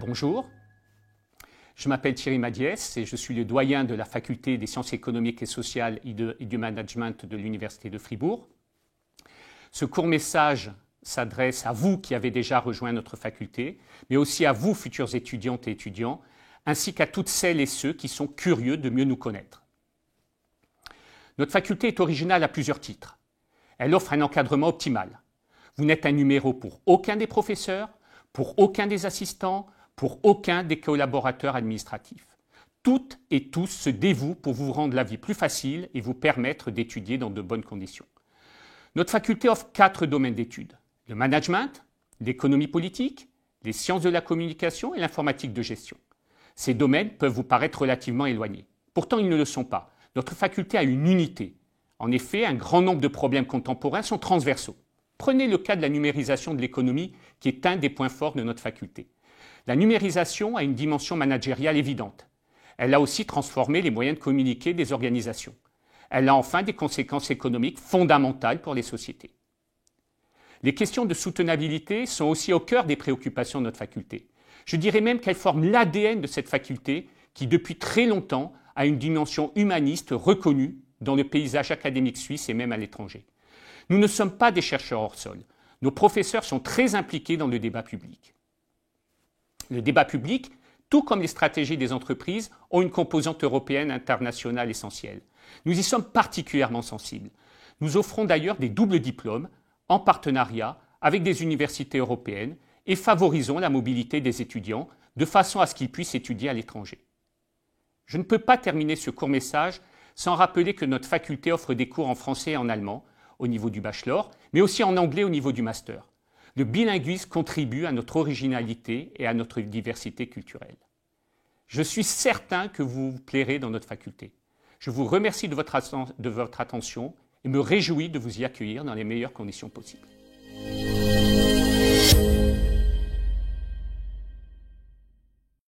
Bonjour, je m'appelle Thierry Madiès et je suis le doyen de la faculté des sciences économiques et sociales et du management de l'Université de Fribourg. Ce court message s'adresse à vous qui avez déjà rejoint notre faculté, mais aussi à vous, futurs étudiantes et étudiants, ainsi qu'à toutes celles et ceux qui sont curieux de mieux nous connaître. Notre faculté est originale à plusieurs titres. Elle offre un encadrement optimal. Vous n'êtes un numéro pour aucun des professeurs, pour aucun des assistants, pour aucun des collaborateurs administratifs. Toutes et tous se dévouent pour vous rendre la vie plus facile et vous permettre d'étudier dans de bonnes conditions. Notre faculté offre 4 domaines d'études: le management, l'économie politique, les sciences de la communication et l'informatique de gestion. Ces domaines peuvent vous paraître relativement éloignés. Pourtant, ils ne le sont pas. Notre faculté a une unité. En effet, un grand nombre de problèmes contemporains sont transversaux. Prenez le cas de la numérisation de l'économie, qui est un des points forts de notre faculté. La numérisation a une dimension managériale évidente. Elle a aussi transformé les moyens de communiquer des organisations. Elle a enfin des conséquences économiques fondamentales pour les sociétés. Les questions de soutenabilité sont aussi au cœur des préoccupations de notre faculté. Je dirais même qu'elles forment l'ADN de cette faculté qui, depuis très longtemps, a une dimension humaniste reconnue dans le paysage académique suisse et même à l'étranger. Nous ne sommes pas des chercheurs hors sol. Nos professeurs sont très impliqués dans le débat public. Le débat public, tout comme les stratégies des entreprises, ont une composante européenne internationale essentielle. Nous y sommes particulièrement sensibles. Nous offrons d'ailleurs des doubles diplômes en partenariat avec des universités européennes et favorisons la mobilité des étudiants de façon à ce qu'ils puissent étudier à l'étranger. Je ne peux pas terminer ce court message sans rappeler que notre faculté offre des cours en français et en allemand au niveau du bachelor, mais aussi en anglais au niveau du master. Le bilinguisme contribue à notre originalité et à notre diversité culturelle. Je suis certain que vous vous plairez dans notre faculté. Je vous remercie de votre attention et me réjouis de vous y accueillir dans les meilleures conditions possibles.